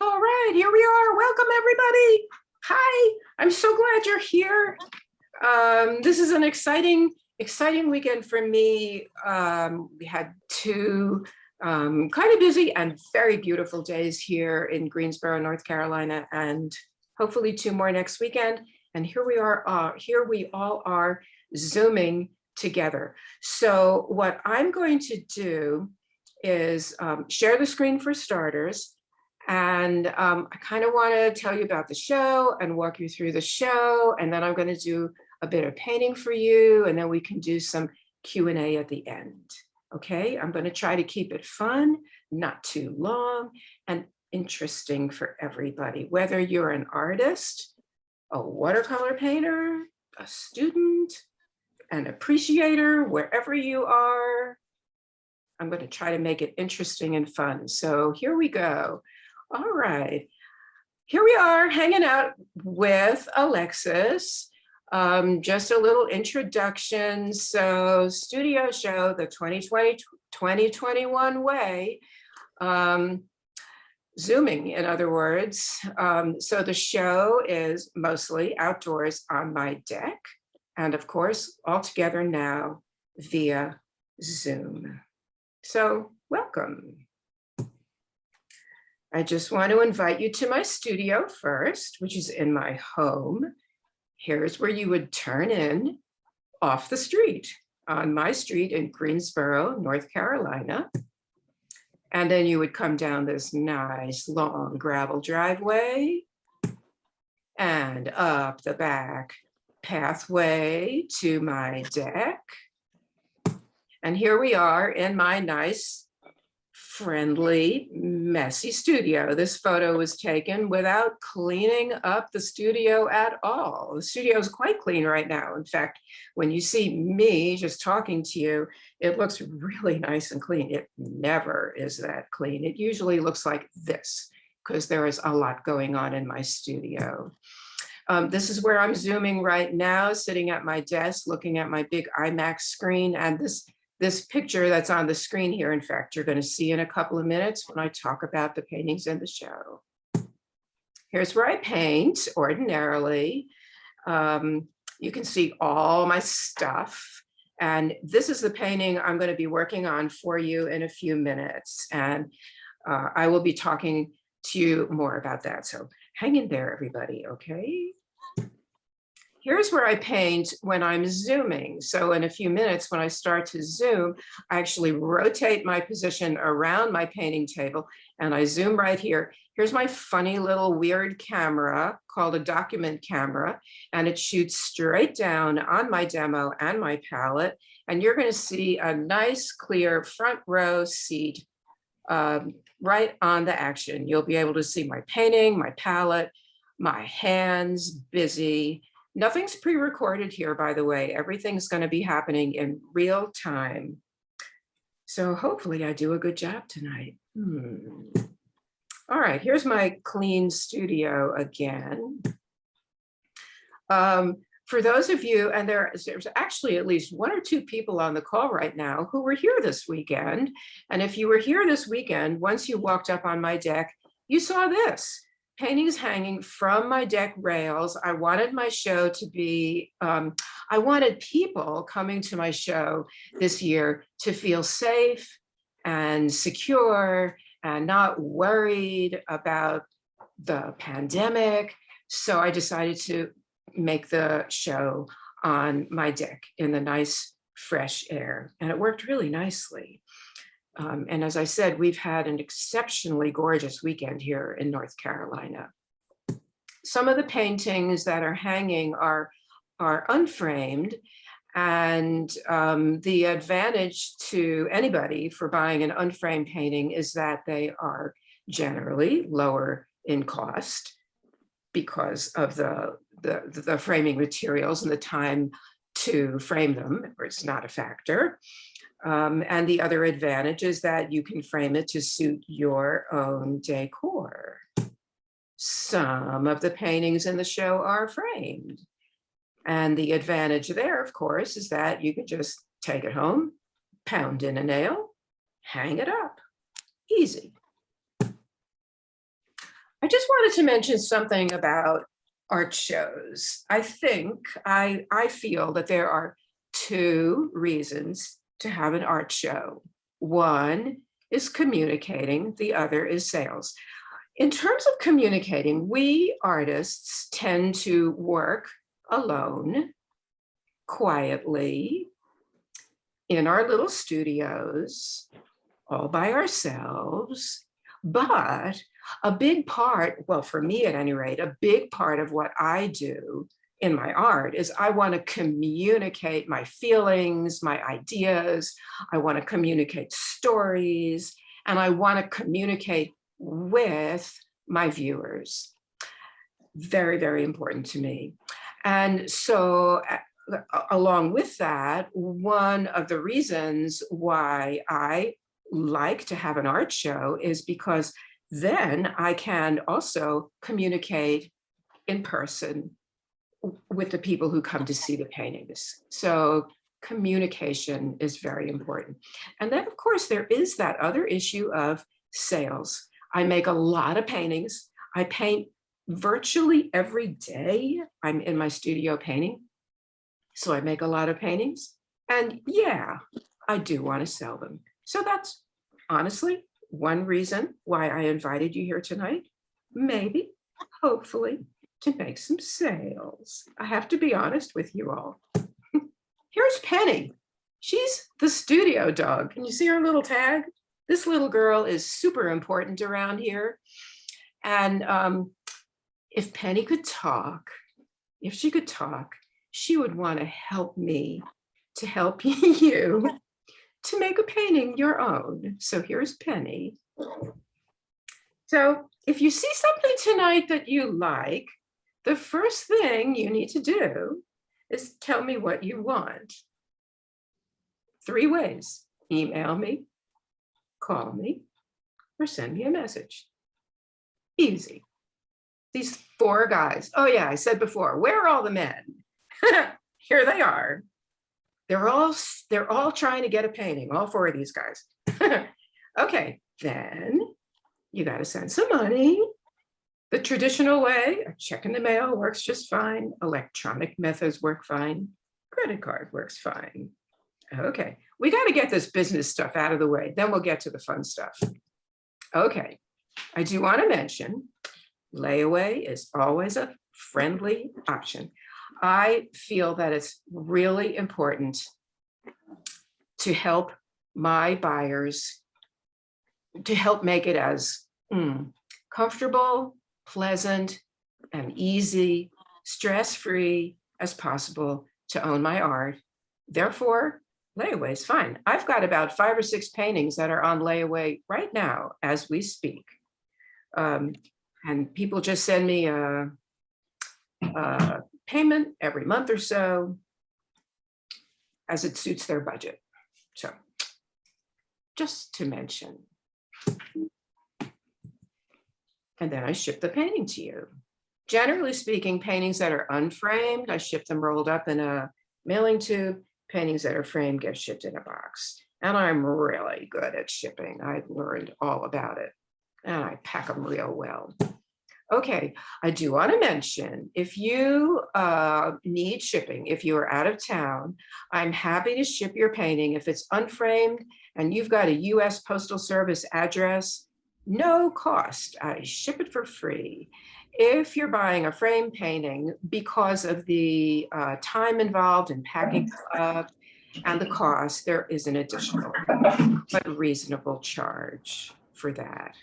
All right, here we are. Welcome, everybody. Hi, I'm so glad you're here. This is an exciting weekend for me. We had two kind of busy and very beautiful days here in Greensboro, North Carolina, and hopefully two more next weekend. And here we are, here we all are Zooming together. So what I'm going to do is share the screen for starters. And I kind of want to tell you about the show and walk you through the show. And then I'm going to do a bit of painting for you. And then we can do some Q&A at the end. Okay, I'm going to try to keep it fun, not too long, and interesting for everybody, whether you're an artist, a watercolor painter, a student, an appreciator, wherever you are. I'm going to try to make it interesting and fun. So here we go. All right, here we are hanging out with Alexis. Just a little introduction. So studio show, the 2021 way, Zooming, in other words. So the show is mostly outdoors on my deck. And of course, all together now via Zoom. So welcome. I just want to invite you to my studio first, which is in my home. Here's where you would turn in off the street, on my street in Greensboro, North Carolina. And then you would come down this nice long gravel driveway and up the back pathway to my deck. And here we are in my nice, friendly, messy studio. This photo was taken without cleaning up the studio at all. The studio is quite clean right now. In fact, when you see me just talking to you, it looks really nice and clean. It never is that clean. It usually looks like this because there is a lot going on in my studio. This is where I'm Zooming right now, sitting at my desk, looking at my big IMAX screen. And this picture that's on the screen here, in fact, you're going to see in a couple of minutes when I talk about the paintings in the show. Here's where I paint ordinarily. You can see all my stuff. And this is the painting I'm going to be working on for you in a few minutes. And I will be talking to you more about that. So hang in there, everybody, okay? Here's where I paint when I'm Zooming. So in a few minutes, when I start to Zoom, I actually rotate my position around my painting table and I zoom right here. Here's my funny little weird camera called a document camera, and it shoots straight down on my demo and my palette. And you're going to see a nice, clear front row seat right on the action. You'll be able to see my painting, my palette, my hands busy. Nothing's pre-recorded here, by the way. Everything's going to be happening in real time. So hopefully I do a good job tonight. All right, here's my clean studio again. For those of you, and there's actually at least one or two people on the call right now who were here this weekend. And if you were here this weekend, once you walked up on my deck, you saw this. Paintings hanging from my deck rails. I wanted my show to be, I wanted people coming to my show this year to feel safe and secure and not worried about the pandemic. So I decided to make the show on my deck in the nice fresh air, and it worked really nicely. And as I said, we've had an exceptionally gorgeous weekend here in North Carolina. Some of the paintings that are hanging are unframed, and the advantage to anybody for buying an unframed painting is that they are generally lower in cost because of the framing materials and the time to frame them, or it's not a factor. And the other advantage is that you can frame it to suit your own decor. Some of the paintings in the show are framed. And the advantage there, of course, is that you can just take it home, pound in a nail, hang it up. Easy. I just wanted to mention something about art shows. I feel that there are two reasons to have an art show. One is communicating, the other is sales. In terms of communicating, we artists tend to work alone, quietly, in our little studios, all by ourselves. But a big part, well, for me at any rate, a big part of what I do in my art is I want to communicate my feelings, my ideas. I want to communicate stories, and I want to communicate with my viewers. Very, very important to me. And so along with that, one of the reasons why I like to have an art show is because then I can also communicate in person with the people who come to see the paintings. So communication is very important. And then, of course, there is that other issue of sales. I make a lot of paintings. I paint virtually every day. I'm in my studio painting. So I make a lot of paintings. And yeah, I do want to sell them. So that's honestly one reason why I invited you here tonight. Maybe, hopefully, to make some sales. I have to be honest with you all. Here's Penny. She's the studio dog. Can you see her little tag? This little girl is super important around here. And if Penny could talk, if she could talk, she would want to help me to help you to make a painting your own. So here's Penny. So if you see something tonight that you like, the first thing you need to do is tell me what you want. 3 ways: email me, call me, or send me a message. Easy. These 4 guys. Oh yeah, I said before, where are all the men? Here they are. They're all trying to get a painting, all 4 of these guys. Okay, then you got to send some money. The traditional way, a check in the mail works just fine. Electronic methods work fine. Credit card works fine. Okay, we got to get this business stuff out of the way. Then we'll get to the fun stuff. Okay, I do want to mention layaway is always a friendly option. I feel that it's really important to help my buyers, to help make it as comfortable, pleasant, and easy, stress-free as possible to own my art. Therefore, layaway is fine. I've got about 5 or 6 paintings that are on layaway right now as we speak. And people just send me a payment every month or so as it suits their budget. So just to mention. And then I ship the painting to you. Generally speaking, paintings that are unframed, I ship them rolled up in a mailing tube. Paintings that are framed get shipped in a box. And I'm really good at shipping. I've learned all about it. And I pack them real well. Okay, I do want to mention, if you need shipping, if you are out of town, I'm happy to ship your painting. If it's unframed and you've got a US Postal Service address, no cost. I ship it for free. If you're buying a frame painting, because of the time involved in packing up and the cost, there is an additional but reasonable charge for that.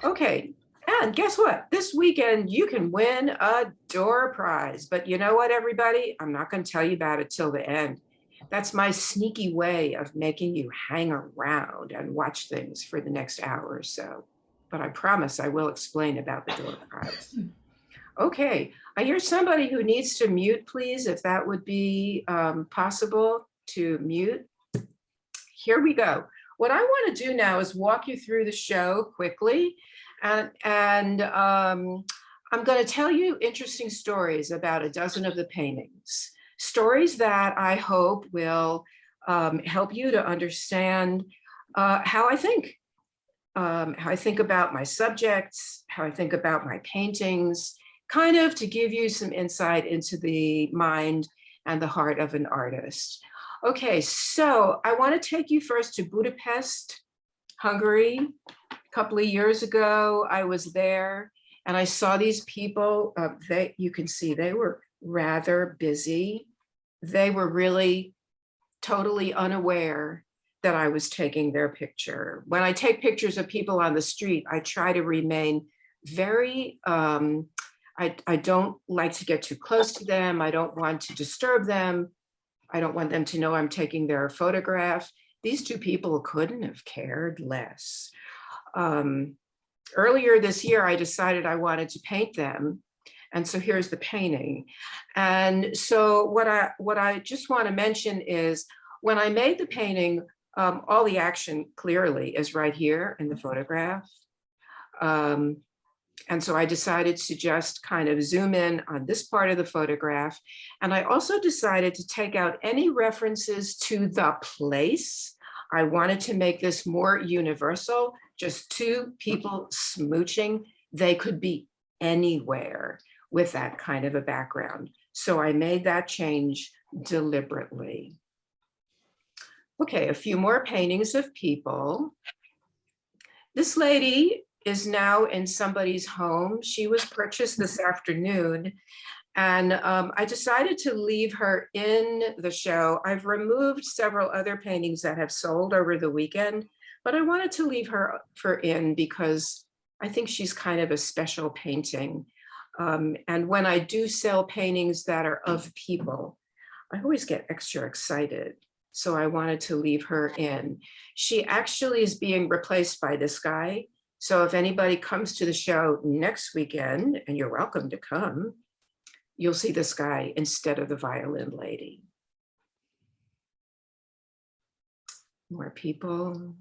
Okay. And guess what? This weekend, you can win a door prize. But you know what, everybody? I'm not going to tell you about it till the end. That's my sneaky way of making you hang around and watch things for the next hour or so. But I promise I will explain about the door prize. Okay, I hear somebody who needs to mute, please, if that would be possible to mute. Here we go. What I want to do now is walk you through the show quickly. And I'm going to tell you interesting stories about a dozen of the paintings. Stories that I hope will help you to understand how I think how I think about my subjects, how I think about my paintings, kind of to give you some insight into the mind and the heart of an artist. Okay, so I want to take you first to Budapest, Hungary. A couple of years ago, I was there and I saw these people. You can see they were rather busy. They were really totally unaware that I was taking their picture. When I take pictures of people on the street, I try to remain very, I don't like to get too close to them. I don't want to disturb them. I don't want them to know I'm taking their photograph. These two people couldn't have cared less. Earlier this year, I decided I wanted to paint them. And so here's the painting. And so what I just want to mention is when I made the painting, all the action clearly is right here in the photograph. And so I decided to just kind of zoom in on this part of the photograph. And I also decided to take out any references to the place. I wanted to make this more universal, just two people smooching. They could be anywhere with that kind of a background. So I made that change deliberately. Okay, a few more paintings of people. This lady is now in somebody's home. She was purchased this afternoon, and I decided to leave her in the show. I've removed several other paintings that have sold over the weekend, but I wanted to leave her in because I think she's kind of a special painting. And when I do sell paintings that are of people, I always get extra excited. So I wanted to leave her in. She actually is being replaced by this guy. So if anybody comes to the show next weekend, and you're welcome to come, you'll see this guy instead of the violin lady. More people.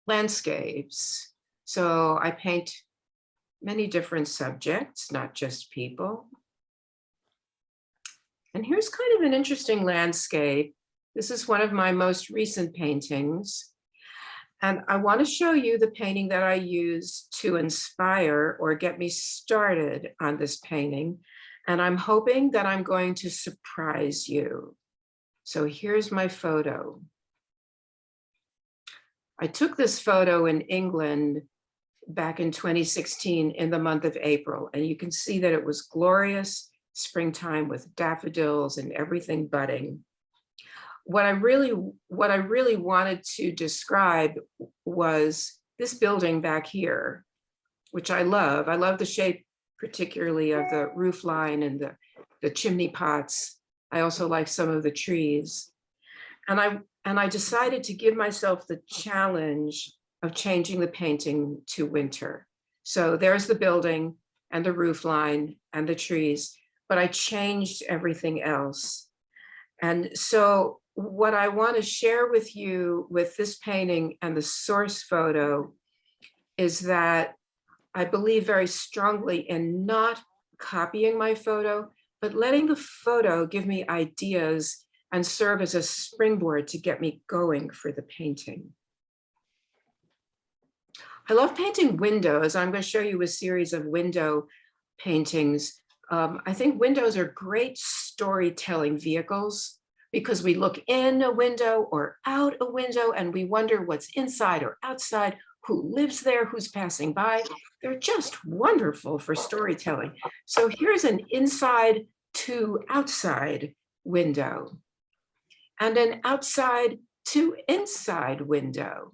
Landscapes. So I paint many different subjects, not just people. And here's kind of an interesting landscape. This is one of my most recent paintings. And I want to show you the painting that I used to inspire or get me started on this painting. And I'm hoping that I'm going to surprise you. So here's my photo. I took this photo in England back in 2016 in the month of April, and you can see that it was glorious springtime with daffodils and everything budding. What I really wanted to describe was this building back here, which I love. I love the shape, particularly of the roof line and the chimney pots. I also like some of the trees. And I decided to give myself the challenge of changing the painting to winter. So there's the building and the roof line and the trees, but I changed everything else. And so what I want to share with you with this painting and the source photo is that I believe very strongly in not copying my photo, but letting the photo give me ideas and serve as a springboard to get me going for the painting. I love painting windows. I'm going to show you a series of window paintings. I think windows are great storytelling vehicles because we look in a window or out a window and we wonder what's inside or outside, who lives there, who's passing by. They're just wonderful for storytelling. So here's an inside to outside window and an outside to inside window.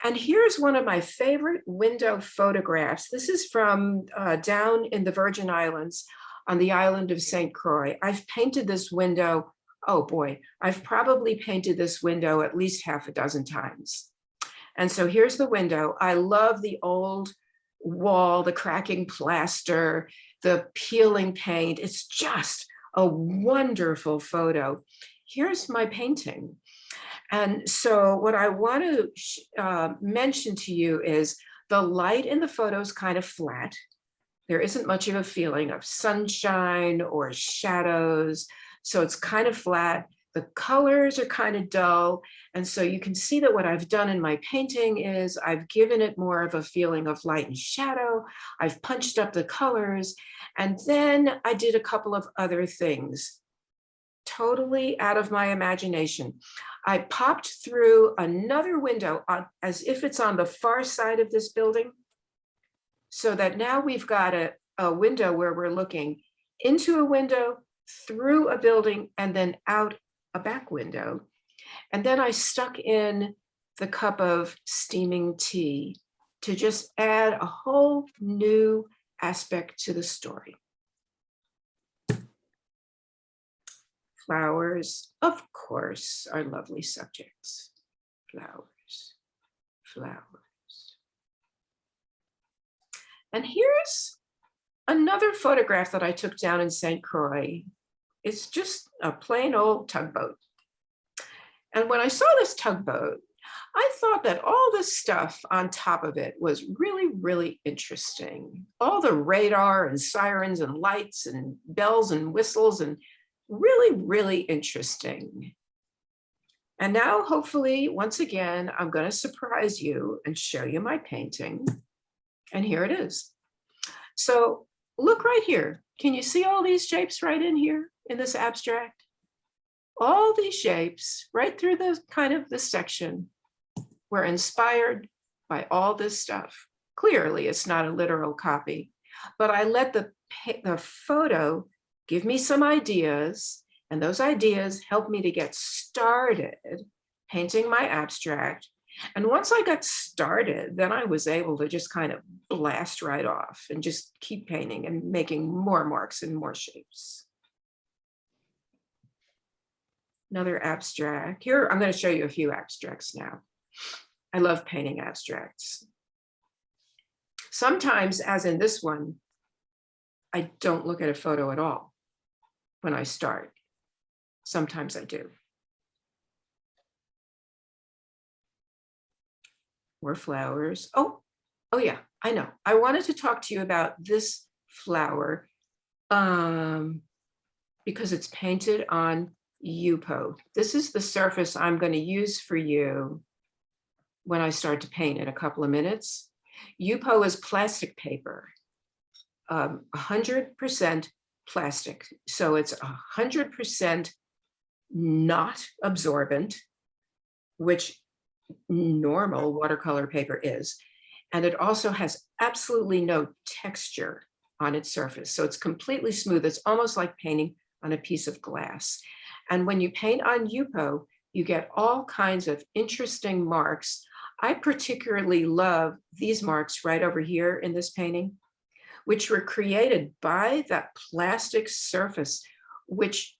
And here's one of my favorite window photographs. This is from down in the Virgin Islands on the island of St. Croix. I've painted this window, oh boy, I've probably painted this window at least half a dozen times. And so here's the window. I love the old wall, the cracking plaster, the peeling paint. It's just a wonderful photo. Here's my painting. And so what I want to mention to you is the light in the photo is kind of flat. There isn't much of a feeling of sunshine or shadows. So it's kind of flat. The colors are kind of dull. And so you can see that what I've done in my painting is I've given it more of a feeling of light and shadow. I've punched up the colors. And then I did a couple of other things, totally out of my imagination. I popped through another window as if it's on the far side of this building, so that now we've got a window where we're looking into a window, through a building, and then out a back window. And then I stuck in the cup of steaming tea to just add a whole new aspect to the story. Flowers, of course, are lovely subjects. Flowers, flowers. And here's another photograph that I took down in St. Croix. It's just a plain old tugboat. And when I saw this tugboat, I thought that all this stuff on top of it was really, really interesting. All the radar and sirens and lights and bells and whistles, and really, really interesting. And now, hopefully, once again, I'm going to surprise you and show you my painting. And here it is. So look right here. Can you see all these shapes right in here in this abstract? All these shapes right through the kind of this section were inspired by all this stuff. Clearly, it's not a literal copy, but I let the photo give me some ideas, and those ideas helped me to get started painting my abstract. And once I got started, then I was able to just kind of blast right off and just keep painting and making more marks and more shapes. Another abstract. Here, I'm going to show you a few abstracts now. I love painting abstracts. Sometimes, as in this one, I don't look at a photo at all when I start. Sometimes I do. More flowers. Oh yeah, I know. I wanted to talk to you about this flower because it's painted on Yupo. This is the surface I'm going to use for you when I start to paint in a couple of minutes. Yupo is plastic paper, 100% plastic. So it's 100% not absorbent, which normal watercolor paper is. And it also has absolutely no texture on its surface. So it's completely smooth. It's almost like painting on a piece of glass. And when you paint on Yupo, you get all kinds of interesting marks. I particularly love these marks right over here in this painting, which were created by that plastic surface, which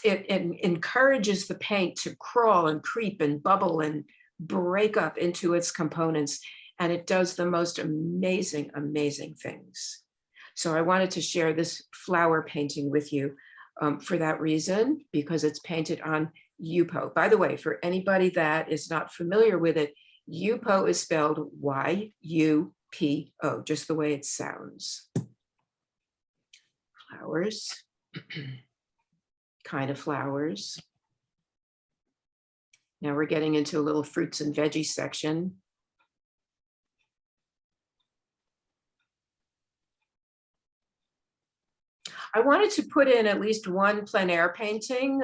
it encourages the paint to crawl and creep and bubble and break up into its components. And it does the most amazing, amazing things. So I wanted to share this flower painting with you for that reason, because it's painted on Yupo. By the way, for anybody that is not familiar with it, Yupo is spelled Y-U-P-O, just the way it sounds. Flowers. Kind of flowers. Now we're getting into a little fruits and veggies section. I wanted to put in at least one plein air painting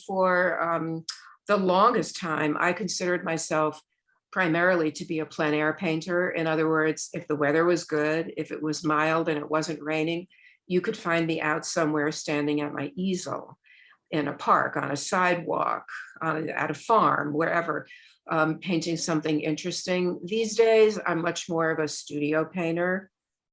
for the longest time. I considered myself primarily to be a plein air painter. In other words, if the weather was good, if it was mild and it wasn't raining, you could find me out somewhere standing at my easel, in a park, on a sidewalk, at a farm, wherever, painting something interesting. These days, I'm much more of a studio painter.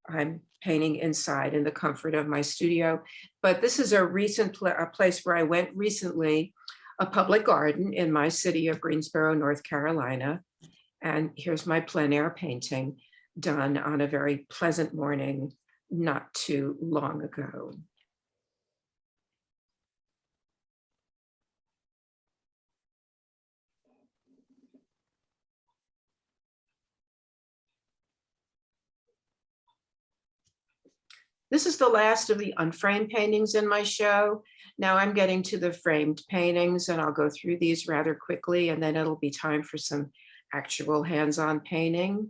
I'm painting inside in the comfort of my studio. But this is a recent a place where I went recently, a public garden in my city of Greensboro, North Carolina. And here's my plein air painting done on a very pleasant morning not too long ago. This is the last of the unframed paintings in my show. Now I'm getting to the framed paintings, and I'll go through these rather quickly, and then it'll be time for some actual hands-on painting.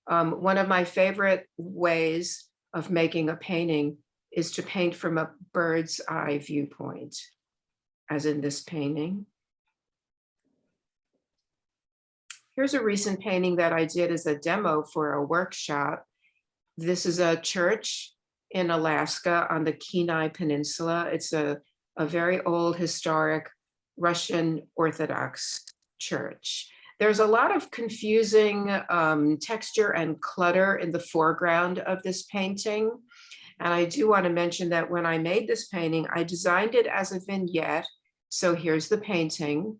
One of my favorite ways of making a painting is to paint from a bird's eye viewpoint, as in this painting. Here's a recent painting that I did as a demo for a workshop. This is a church in Alaska on the Kenai Peninsula. It's a very old, historic Russian Orthodox church. There's a lot of confusing texture and clutter in the foreground of this painting. And I do want to mention that when I made this painting, I designed it as a vignette. So here's the painting.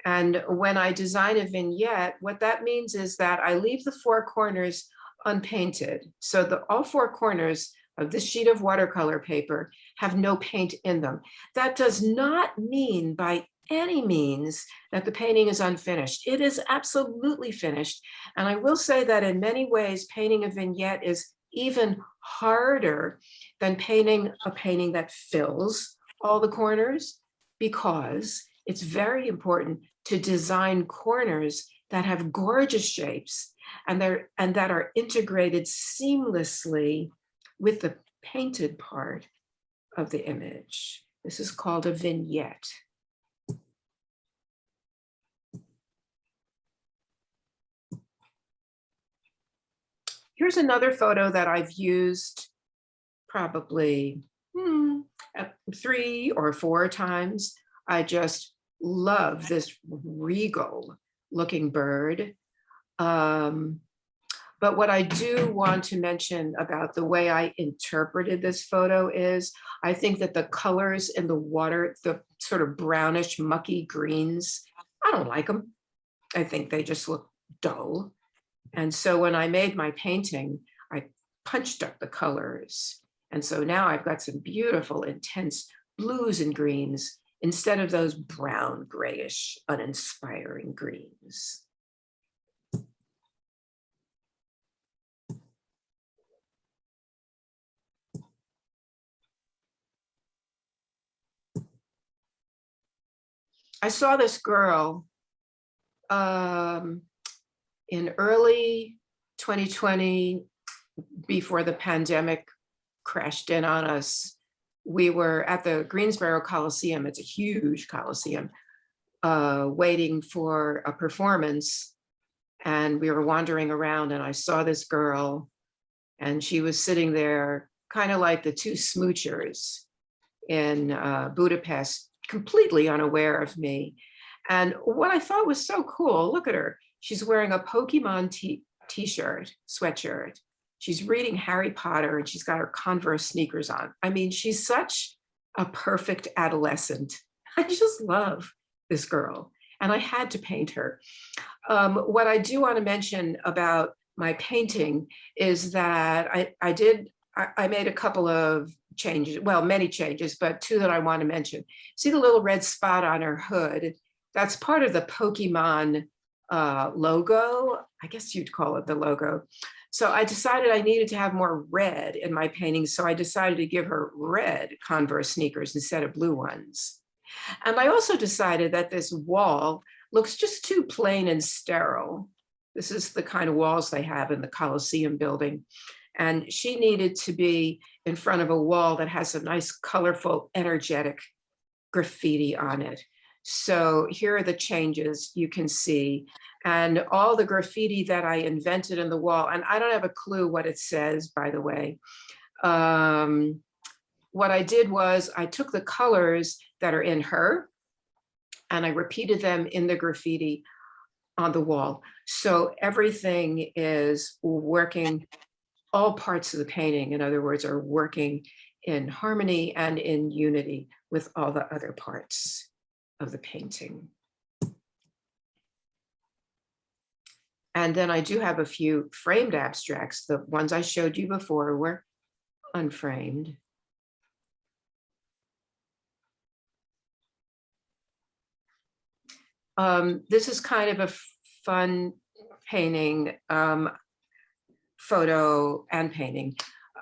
And when I design a vignette, what that means is that I leave the four corners unpainted. So all four corners of this sheet of watercolor paper have no paint in them. That does not mean by any means that the painting is unfinished. It is absolutely finished. And I will say that in many ways, painting a vignette is even harder than painting a painting that fills all the corners, because it's very important to design corners that have gorgeous shapes and that are integrated seamlessly with the painted part of the image. This is called a vignette. Here's another photo that I've used probably 3 or 4 times. I just love this regal looking bird. But what I do want to mention about the way I interpreted this photo is I think that the colors in the water, the sort of brownish, mucky greens, I don't like them. I think they just look dull. And so when I made my painting, I punched up the colors. And so now I've got some beautiful, intense blues and greens instead of those brown, grayish, uninspiring greens. I saw this girl in early 2020, before the pandemic crashed in on us. We were at the Greensboro Coliseum. It's a huge Coliseum, waiting for a performance. And we were wandering around, and I saw this girl, and she was sitting there kind of like the two smoochers in Budapest, completely unaware of me. And what I thought was so cool, look at her. She's wearing a Pokemon t-shirt, sweatshirt. She's reading Harry Potter, and she's got her Converse sneakers on. I mean, she's such a perfect adolescent. I just love this girl, and I had to paint her. What I do want to mention about my painting is that I made a couple of changes, well, many changes, but 2 that I want to mention. See the little red spot on her hood? That's part of the Pokemon logo. I guess you'd call it the logo. So I decided I needed to have more red in my painting. So I decided to give her red Converse sneakers instead of blue ones. And I also decided that this wall looks just too plain and sterile. This is the kind of walls they have in the Coliseum building. And she needed to be in front of a wall that has some nice, colorful, energetic graffiti on it. So here are the changes you can see. And all the graffiti that I invented in the wall, and I don't have a clue what it says, by the way. What I did was I took the colors that are in her and I repeated them in the graffiti on the wall. So everything is working, all parts of the painting, in other words, are working in harmony and in unity with all the other parts of the painting. And then I do have a few framed abstracts. The ones I showed you before were unframed. This is kind of a fun painting, photo and painting.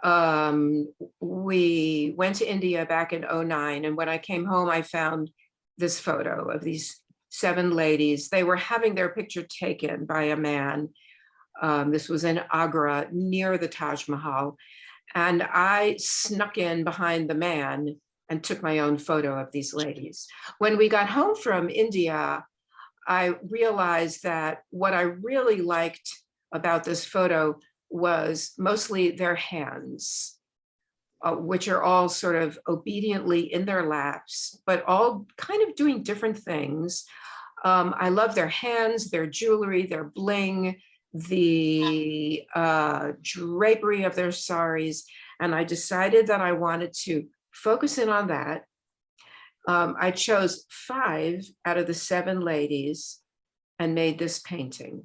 We went to India back in '09, and when I came home, I found this photo of these 7 ladies. They were having their picture taken by a man. This was in Agra near the Taj Mahal. And I snuck in behind the man and took my own photo of these ladies. When we got home from India, I realized that what I really liked about this photo was mostly their hands, which are all sort of obediently in their laps, but all kind of doing different things. I love their hands, their jewelry, their bling, the drapery of their saris. And I decided that I wanted to focus in on that. I chose 5 out of the 7 ladies and made this painting.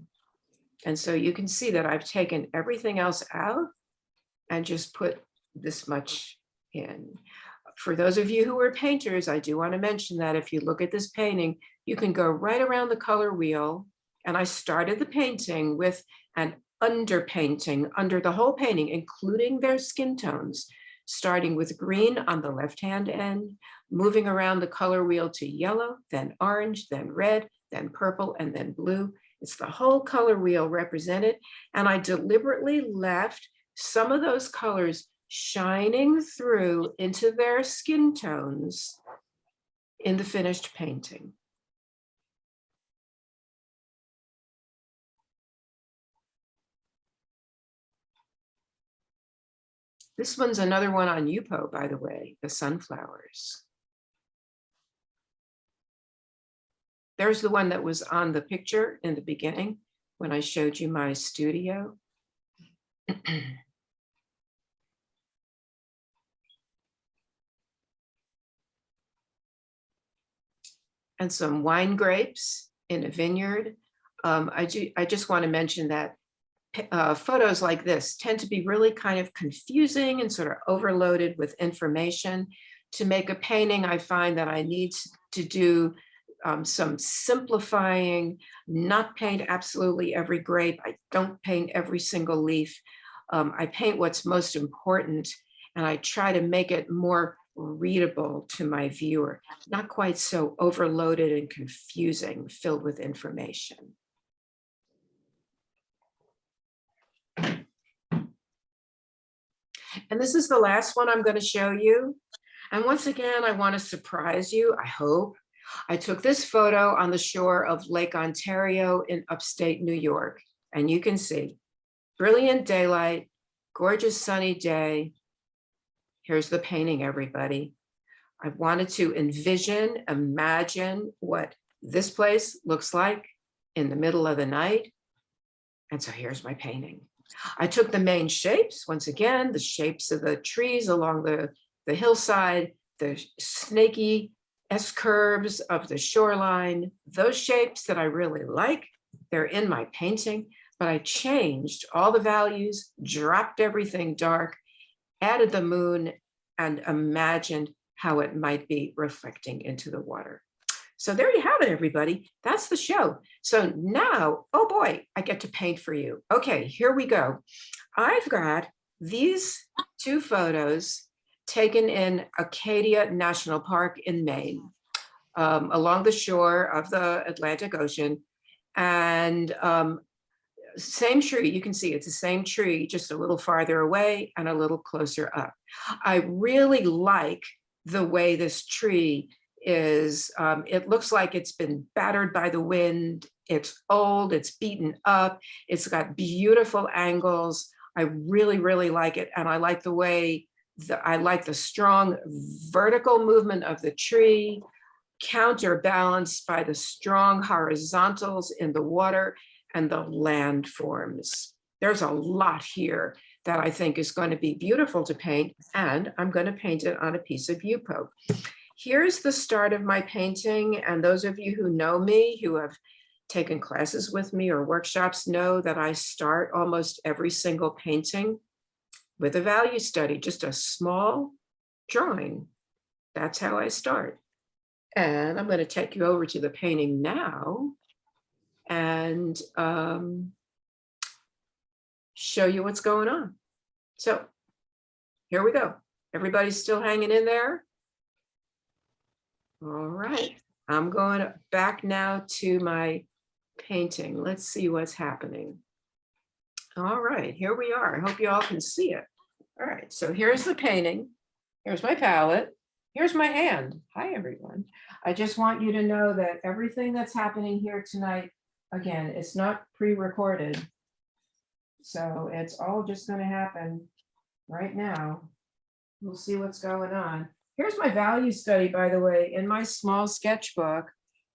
And so you can see that I've taken everything else out and just put this much in. For those of you who are painters, I do want to mention that if you look at this painting, you can go right around the color wheel. And I started the painting with an underpainting under the whole painting, including their skin tones, starting with green on the left-hand end, moving around the color wheel to yellow, then orange, then red, then purple, and then blue. It's the whole color wheel represented. And I deliberately left some of those colors shining through into their skin tones in the finished painting. This one's another one on Yupo, by the way, the sunflowers. There's the one that was on the picture in the beginning when I showed you my studio. And some wine grapes in a vineyard. I just want to mention that photos like this tend to be really kind of confusing and sort of overloaded with information. To make a painting, I find that I need to do some simplifying, not paint absolutely every grape. I don't paint every single leaf. I paint what's most important, and I try to make it more readable to my viewer, not quite so overloaded and confusing, filled with information. And this is the last one I'm going to show you. And once again, I want to surprise you, I hope. I took this photo on the shore of Lake Ontario in upstate New York. And you can see brilliant daylight, gorgeous sunny day. Here's the painting, everybody. I wanted to imagine what this place looks like in the middle of the night. And so here's my painting. I took the main shapes, once again, the shapes of the trees along the hillside, the snaky S-curves of the shoreline, those shapes that I really like, they're in my painting, but I changed all the values, dropped everything dark, added the moon, and imagined how it might be reflecting into the water. So there you have it, everybody. That's the show. So now, oh boy, I get to paint for you. Okay, here we go. I've got these 2 photos taken in Acadia National Park in Maine, along the shore of the Atlantic Ocean. And same tree, you can see it's the same tree, just a little farther away and a little closer up. I really like the way this tree is, it looks like it's been battered by the wind. It's old, it's beaten up, it's got beautiful angles. I really, really like it. And I like the way, I like the strong vertical movement of the tree, counterbalanced by the strong horizontals in the water and the landforms. There's a lot here that I think is going to be beautiful to paint, and I'm going to paint it on a piece of Yupo. Here's the start of my painting, and those of you who know me, who have taken classes with me or workshops, know that I start almost every single painting with a value study, just a small drawing. That's how I start. And I'm going to take you over to the painting now and show you what's going on. So here we go. Everybody's still hanging in there? All right, I'm going back now to my painting. Let's see what's happening. All right, here we are. I hope you all can see it. All right, so here's the painting. Here's my palette. Here's my hand. Hi, everyone. I just want you to know that everything that's happening here tonight, again, it's not pre-recorded. So it's all just going to happen right now. We'll see what's going on. Here's my value study, by the way, in my small sketchbook.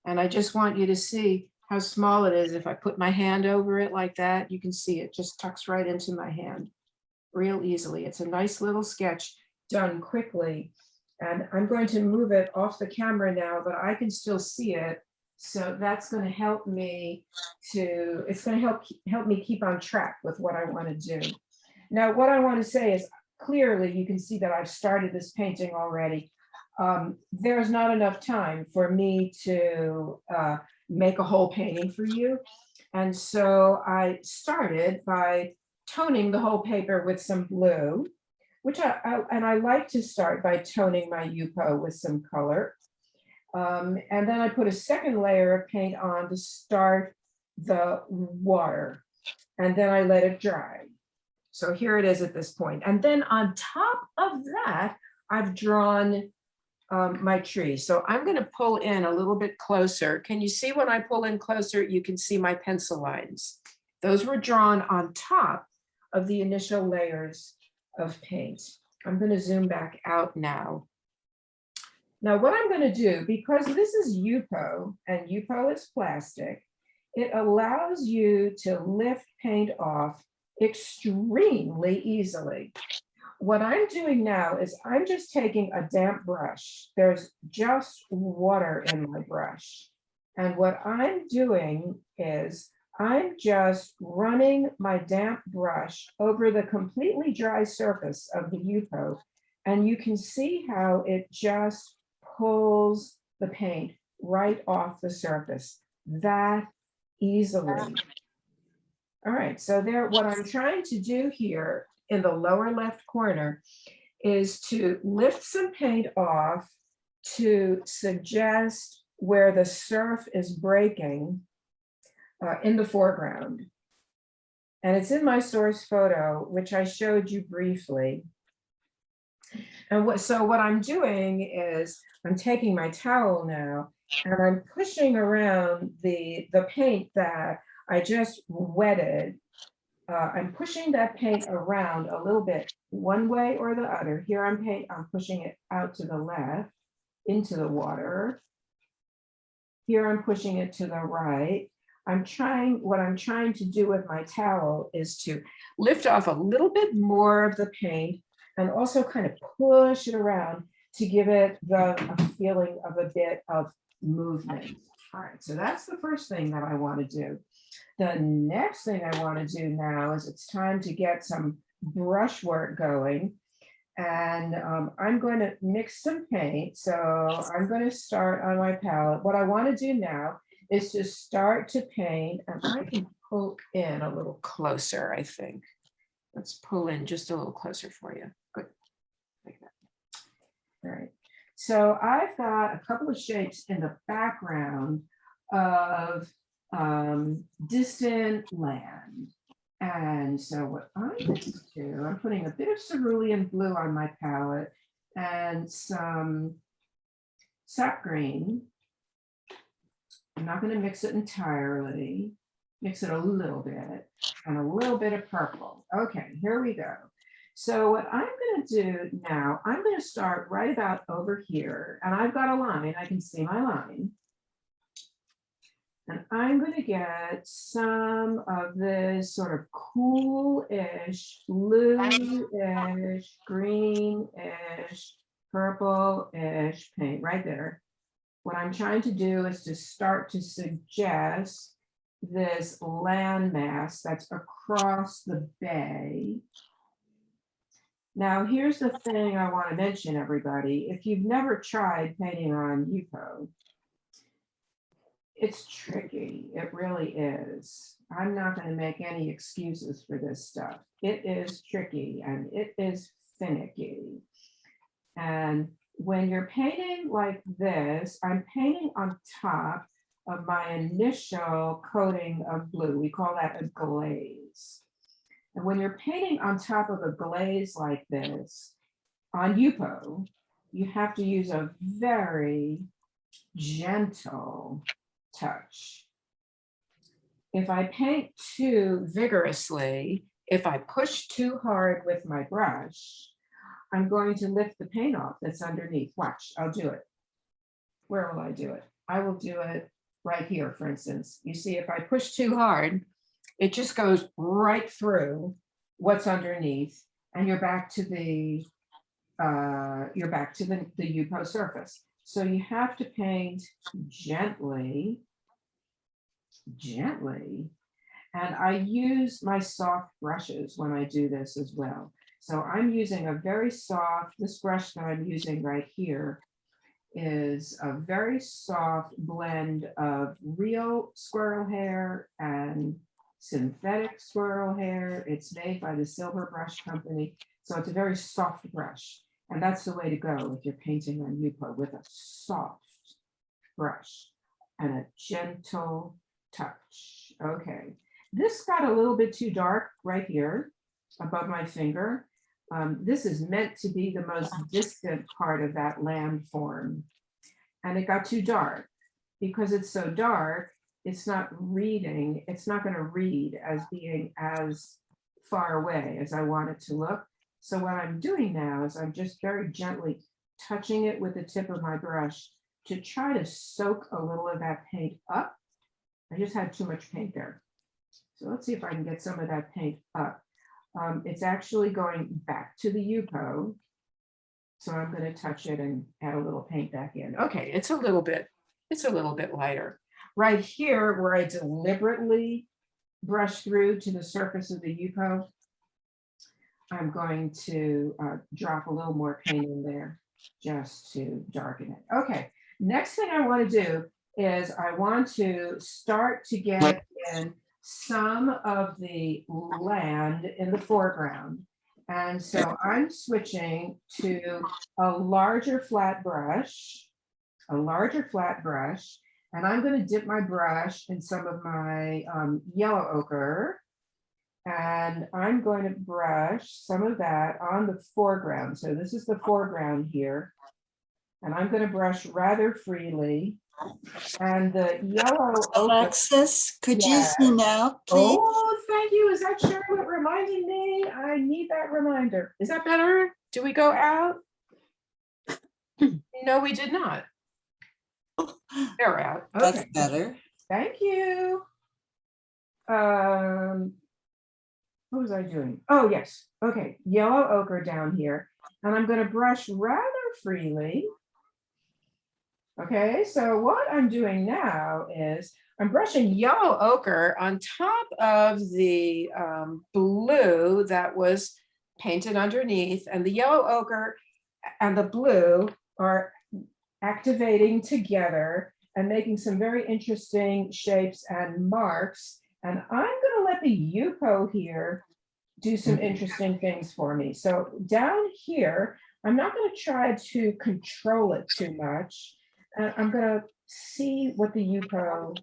And I just want you to see how small it is. If I put my hand over it like that, you can see it just tucks right into my hand real easily. It's a nice little sketch done quickly. And I'm going to move it off the camera now, but I can still see it. So that's going to help me to, it's going to help me keep on track with what I want to do. Now, what I want to say is clearly you can see that I've started this painting already. There's not enough time for me to make a whole painting for you. And so I started by toning the whole paper with some blue, which I like to start by toning my Yupo with some color. And then I put a second layer of paint on to start the water, and then I let it dry. So here it is at this point. And then on top of that, I've drawn my tree. So I'm going to pull in a little bit closer. Can you see when I pull in closer, you can see my pencil lines. Those were drawn on top of the initial layers of paint. I'm going to zoom back out now. Now what I'm going to do, because this is Yupo and Yupo is plastic, it allows you to lift paint off extremely easily. What I'm doing now is I'm just taking a damp brush. There's just water in my brush. And what I'm doing is I'm just running my damp brush over the completely dry surface of the Yupo. And you can see how it just pulls the paint right off the surface that easily. All right, so there, what I'm trying to do here in the lower left corner is to lift some paint off to suggest where the surf is breaking in the foreground. And it's in my source photo, which I showed you briefly. And so what I'm doing is I'm taking my towel now and I'm pushing around the paint that I just wetted. I'm pushing that paint around a little bit one way or the other. Here I'm pushing it out to the left into the water. Here I'm pushing it to the right. What I'm trying to do with my towel is to lift off a little bit more of the paint and also kind of push it around to give it a feeling of a bit of movement. All right, so that's the first thing that I want to do. The next thing I want to do now is it's time to get some brushwork going. And I'm going to mix some paint. So I'm going to start on my palette. What I want to do now is to start to paint, and I can pull in a little closer, I think. Let's pull in just a little closer for you. Good, like that. All right, so I've got a couple of shapes in the background of distant land. And so what I'm going to do, I'm putting a bit of cerulean blue on my palette and some sap green. I'm not going to mix it entirely, mix it a little bit, and a little bit of purple. Okay, here we go. So what I'm going to do now, I'm going to start right about over here, and I've got a line, I can see my line. And I'm going to get some of this sort of cool-ish, blue-ish, green-ish, purple-ish paint right there. What I'm trying to do is to start to suggest this landmass that's across the bay. Now, here's the thing I want to mention, everybody. If you've never tried painting on Yupo, it's tricky. It really is. I'm not going to make any excuses for this stuff. It is tricky and it is finicky. And when you're painting like this, I'm painting on top of my initial coating of blue. We call that a glaze. And when you're painting on top of a glaze like this on Yupo, you have to use a very gentle touch. If I paint too vigorously, if I push too hard with my brush, I'm going to lift the paint off that's underneath. Watch, I'll do it. Where will I do it? I will do it right here, for instance. You see, if I push too hard, it just goes right through what's underneath, and you're back to the Yupo surface. So you have to paint gently, gently. And I use my soft brushes when I do this as well. So I'm using a very soft, this brush that I'm using right here is a very soft blend of real squirrel hair and synthetic squirrel hair. It's made by the Silver Brush Company. So it's a very soft brush. And that's the way to go if you're painting on Yupo, with a soft brush and a gentle touch. Okay, this got a little bit too dark right here above my finger. This is meant to be the most distant part of that landform. And it got too dark. Because it's so dark, it's not reading, it's not going to read as being as far away as I want it to look. So what I'm doing now is I'm just very gently touching it with the tip of my brush to try to soak a little of that paint up. I just had too much paint there. So let's see if I can get some of that paint up. It's actually going back to the Yupo. So I'm going to touch it and add a little paint back in. Okay, it's a little bit lighter. Right here, where I deliberately brush through to the surface of the Yupo, I'm going to drop a little more paint in there just to darken it. Okay, next thing I want to do is I want to start to get in some of the land in the foreground. And so I'm switching to a larger flat brush, and I'm going to dip my brush in some of my yellow ochre. And I'm going to brush some of that on the foreground. So this is the foreground here. And I'm going to brush rather freely. And the yellow ochre. Alexis, could you zoom out, please? Oh, thank you. Is that Charlotte reminding me? I need that reminder. Is that better? Do we go out? No, we did not. They're out. Okay. That's better. Thank you. What was I doing? Oh, yes. Okay. Yellow ochre down here. And I'm going to brush rather freely. Okay. So what I'm doing now is I'm brushing yellow ochre on top of the blue that was painted underneath. And the yellow ochre and the blue are activating together and making some very interesting shapes and marks. And I'm going to let the Yupo here do some interesting things for me. So down here, I'm not going to try to control it too much. I'm going to see what the Yupo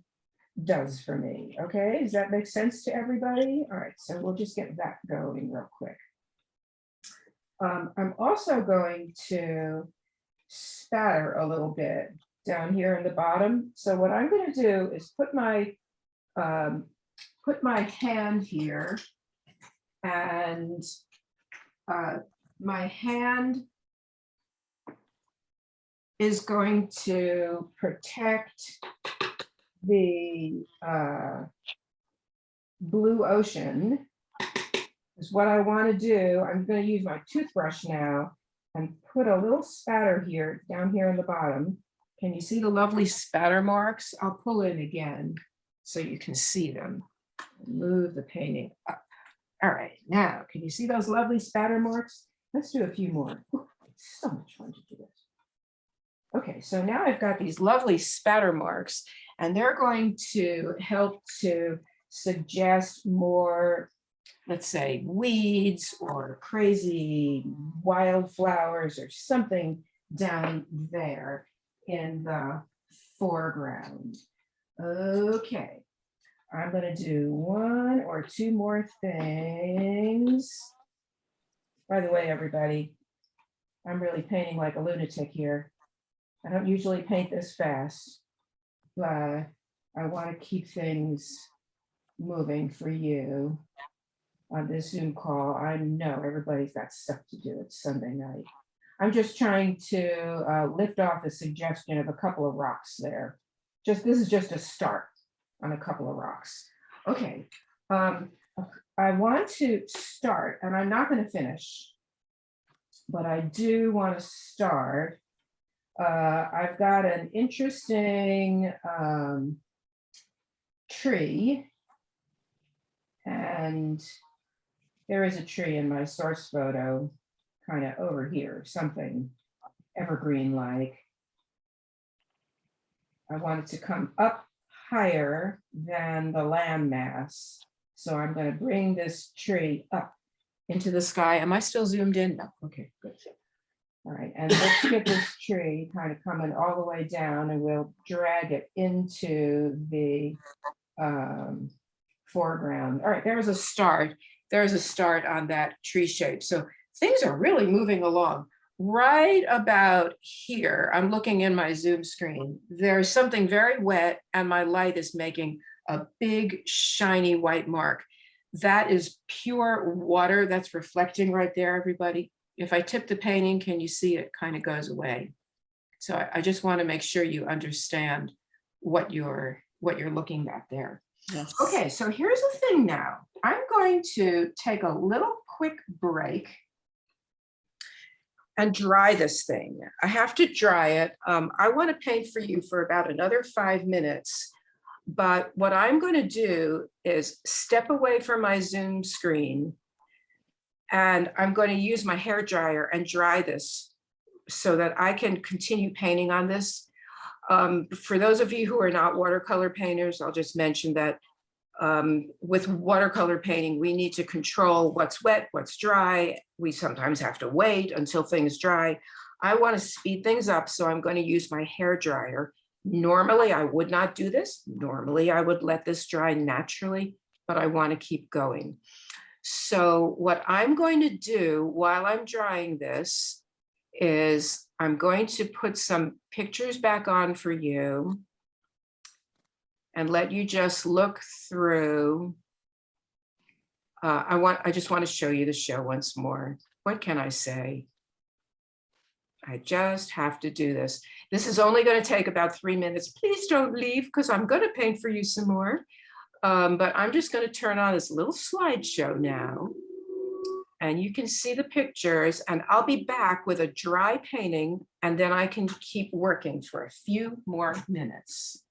does for me. Okay, does that make sense to everybody? All right, so we'll just get that going real quick. I'm also going to spatter a little bit down here in the bottom. So what I'm going to do is put my hand here, and my hand is going to protect the blue ocean. Is what I want to do. I'm going to use my toothbrush now and put a little spatter here, down here in the bottom. Can you see the lovely spatter marks? I'll pull in again so you can see them. Move the painting up. All right, now, can you see those lovely spatter marks? Let's do a few more. Ooh, it's so much fun to do this. Okay, so now I've got these lovely spatter marks, and they're going to help to suggest more let's say, weeds or crazy wildflowers or something down there in the foreground. Okay, I'm gonna do one or two more things. By the way, everybody, I'm really painting like a lunatic here. I don't usually paint this fast, but I want to keep things moving for you on this Zoom call. I know everybody's got stuff to do. It's Sunday night. I'm just trying to lift off the suggestion of a couple of rocks there. This is just a start on a couple of rocks. Okay, I want to start, and I'm not going to finish, but I do want to start. I've got an interesting tree, and there is a tree in my source photo kind of over here, something evergreen like. I want it to come up higher than the landmass. So I'm going to bring this tree up into the sky. Am I still zoomed in? No. Okay, good. All right, and let's get this tree kind of coming all the way down, and we'll drag it into the foreground. All right, there's a start. There's a start on that tree shape. So things are really moving along. Right about here, I'm looking in my Zoom screen. There's something very wet, and my light is making a big, shiny white mark. That is pure water that's reflecting right there, everybody. If I tip the painting, can you see it kind of goes away? So I just want to make sure you understand what you're looking at there. Yes. Okay, so here's the thing now. I'm going to take a little quick break and dry this thing. I have to dry it. I want to paint for you for about another 5 minutes. But what I'm going to do is step away from my Zoom screen, and I'm going to use my hair dryer and dry this so that I can continue painting on this. For those of you who are not watercolor painters, I'll just mention that with watercolor painting, we need to control what's wet, what's dry. We sometimes have to wait until things dry. I want to speed things up, so I'm going to use my hair dryer. Normally, I would not do this. Normally, I would let this dry naturally, but I want to keep going. So what I'm going to do while I'm drying this is I'm going to put some pictures back on for you and let you just look through. I just want to show you the show once more. What can I say? I just have to do this. This is only going to take about 3 minutes. Please don't leave, because I'm going to paint for you some more. But I'm just going to turn on this little slideshow now. And you can see the pictures, and I'll be back with a dry painting, and then I can keep working for a few more minutes.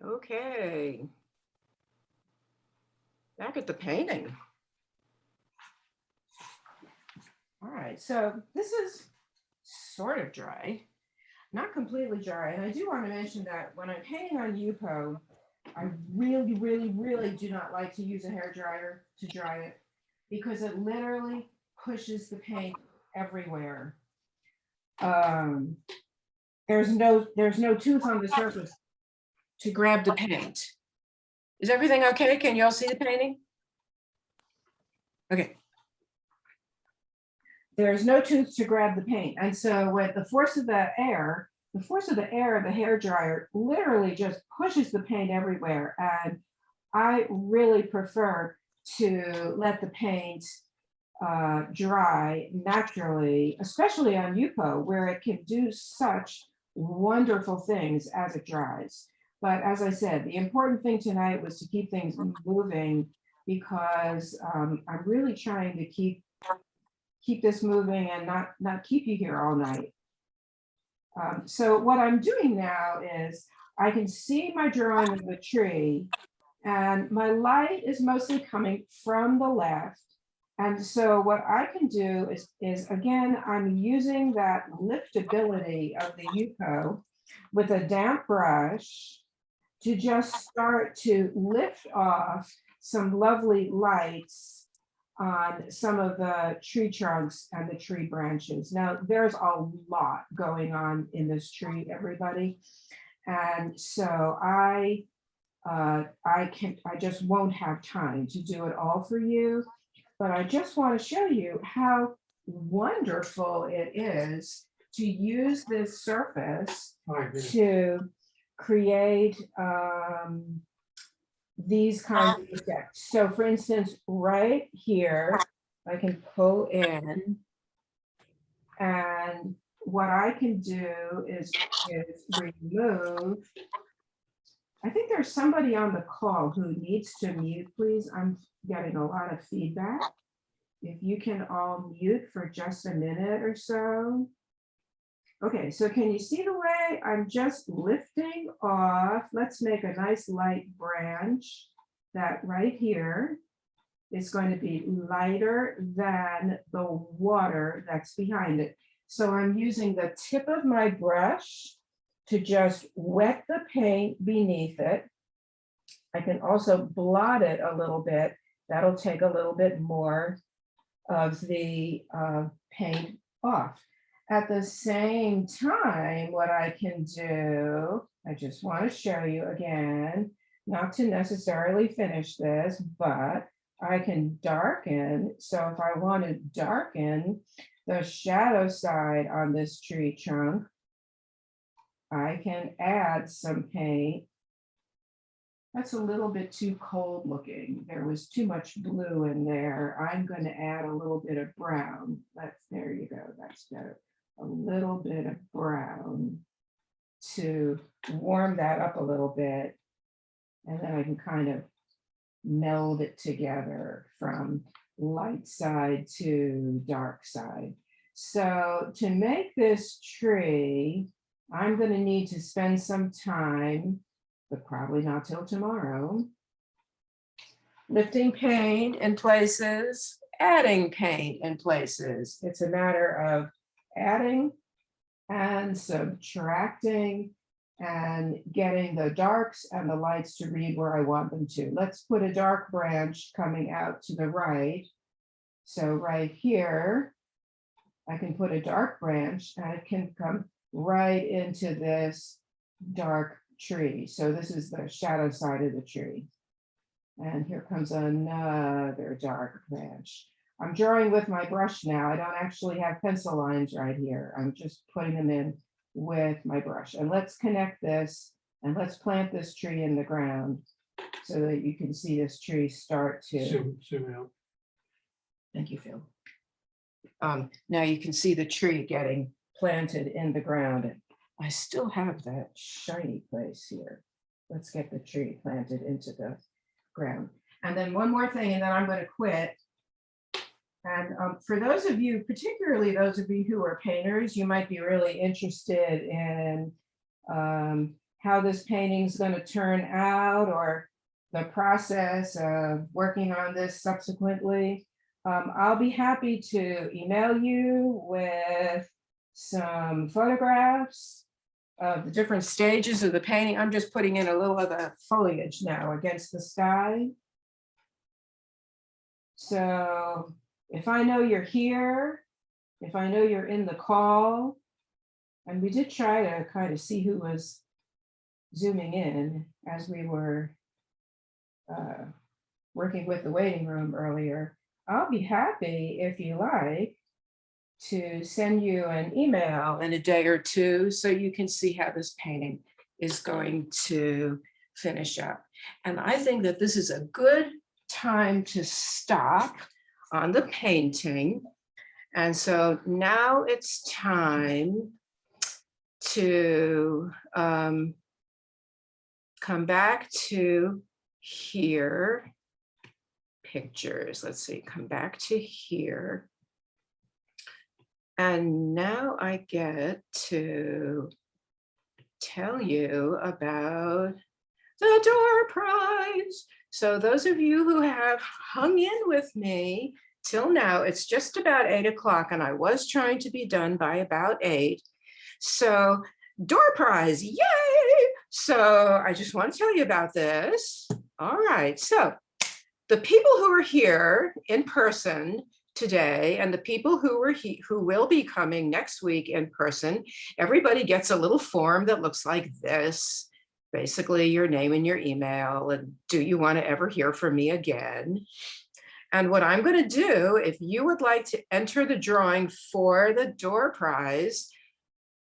Okay. Back at the painting. All right, so this is sort of dry, not completely dry. And I do want to mention that when I'm painting on Yupo, I really, really, really do not like to use a hair dryer to dry it because it literally pushes the paint everywhere. There's no tooth on the surface to grab the paint. Is everything okay? Can you all see the painting? Okay. There's no tooth to grab the paint. And so with the force of the air of the hair dryer literally just pushes the paint everywhere. And I really prefer to let the paint dry naturally, especially on Yupo, where it can do such wonderful things as it dries. But as I said, the important thing tonight was to keep things moving because I'm really trying to keep this moving and not keep you here all night. So what I'm doing now is I can see my drawing of the tree and my light is mostly coming from the left. And so what I can do is again, I'm using that liftability of the Yupo with a damp brush to just start to lift off some lovely lights on some of the tree trunks and the tree branches. Now, there's a lot going on in this tree, everybody. And so I just won't have time to do it all for you, but I just want to show you how wonderful it is to use this surface to create these kinds of effects. So for instance, right here, I can pull in and what I can do is remove. I think there's somebody on the call who needs to mute, please. I'm getting a lot of feedback. If you can all mute for just a minute or so. Okay, so can you see the way I'm just lifting off? Let's make a nice light branch that right here is going to be lighter than the water that's behind it. So I'm using the tip of my brush to just wet the paint beneath it. I can also blot it a little bit. That'll take a little bit more of the paint off. At the same time, what I can do, I just want to show you again, not to necessarily finish this, but I can darken. So if I want to darken the shadow side on this tree trunk, I can add some paint. That's a little bit too cold looking. There was too much blue in there. I'm going to add a little bit of brown. There you go. That's better. A little bit of brown to warm that up a little bit. And then I can kind of meld it together from light side to dark side. So to make this tree, I'm going to need to spend some time, but probably not till tomorrow, lifting paint in places, adding paint in places. It's a matter of adding and subtracting and getting the darks and the lights to read where I want them to. Let's put a dark branch coming out to the right. So right here, I can put a dark branch and it can come right into this dark tree. So this is the shadow side of the tree. And here comes another dark branch. I'm drawing with my brush now. I don't actually have pencil lines right here. I'm just putting them in with my brush. And let's connect this and let's plant this tree in the ground so that you can see this tree start to. Zoom out. Thank you, Phil. Now you can see the tree getting planted in the ground. I still have that shiny place here. Let's get the tree planted into the ground. And then one more thing, and then I'm going to quit. And for those of you, particularly those of you who are painters, you might be really interested in how this painting is going to turn out or the process of working on this subsequently, I'll be happy to email you with some photographs of the different stages of the painting. I'm just putting in a little of the foliage now against the sky. So if I know you're here, if I know you're in the call, and we did try to kind of see who was zooming in as we were working with the waiting room earlier, I'll be happy if you like to send you an email in a day or two so you can see how this painting is going to finish up. And I think that this is a good time to stop on the painting. And so now it's time to come back to here, pictures. Let's see, come back to here. And now I get to tell you about the door prize. So those of you who have hung in with me till now, it's just about 8 o'clock and I was trying to be done by about 8. So door prize, yay! So I just want to tell you about this. All right, so the people who are here in person today and the people who will be coming next week in person, everybody gets a little form that looks like this. Basically your name and your email and do you want to ever hear from me again? And what I'm going to do, if you would like to enter the drawing for the door prize,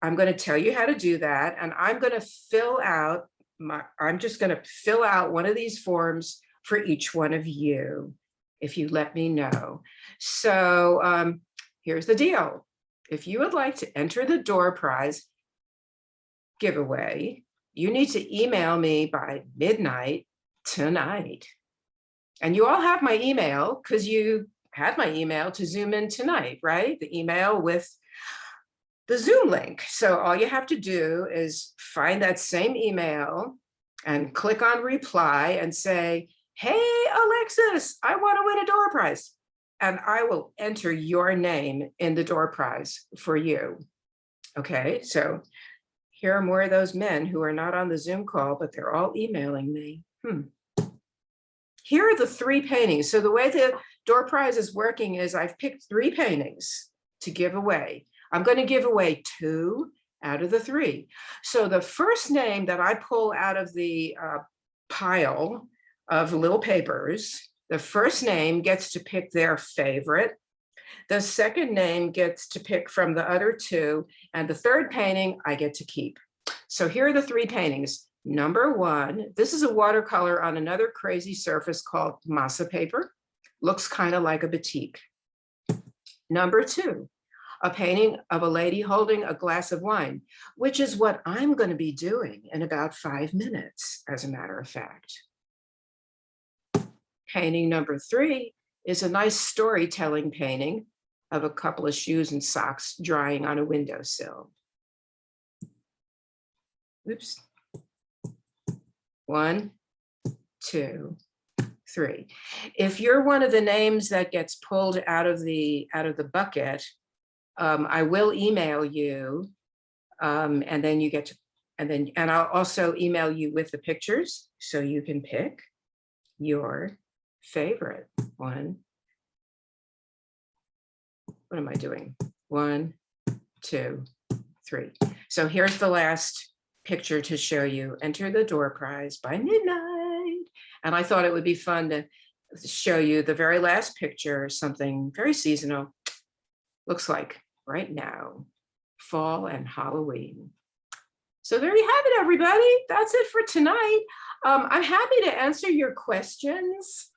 I'm going to tell you how to do that. And I'm going to fill out I'm just going to fill out one of these forms for each one of you, if you let me know. So here's the deal. If you would like to enter the door prize giveaway, you need to email me by midnight tonight. And you all have my email because you had my email to Zoom in tonight, right? The email with the Zoom link. So all you have to do is find that same email and click on reply and say, hey, Alexis, I want to win a door prize. And I will enter your name in the door prize for you. Okay, so here are more of those men who are not on the Zoom call, but they're all emailing me. Here are the 3 paintings. So the way the door prize is working is I've picked 3 paintings to give away. I'm going to give away 2 out of the 3. So the first name that I pull out of the pile of little papers, the first name gets to pick their favorite. The second name gets to pick from the other 2. And the third painting I get to keep. So here are the 3 paintings. Number 1, this is a watercolor on another crazy surface called masa paper. Looks kind of like a batik. Number 2, a painting of a lady holding a glass of wine, which is what I'm going to be doing in about 5 minutes, as a matter of fact. Painting number 3 is a nice storytelling painting of a couple of shoes and socks drying on a windowsill. Oops. 1, 2, 3. If you're one of the names that gets pulled out of the bucket, I will email you, and then you get to, and I'll also email you with the pictures so you can pick your favorite one. What am I doing? 1, 2, 3. So here's the last picture to show you. Enter the door prize by midnight. And I thought it would be fun to show you the very last picture, something very seasonal. Looks like right now, fall and Halloween. So there you have it, everybody. That's it for tonight. I'm happy to answer your questions.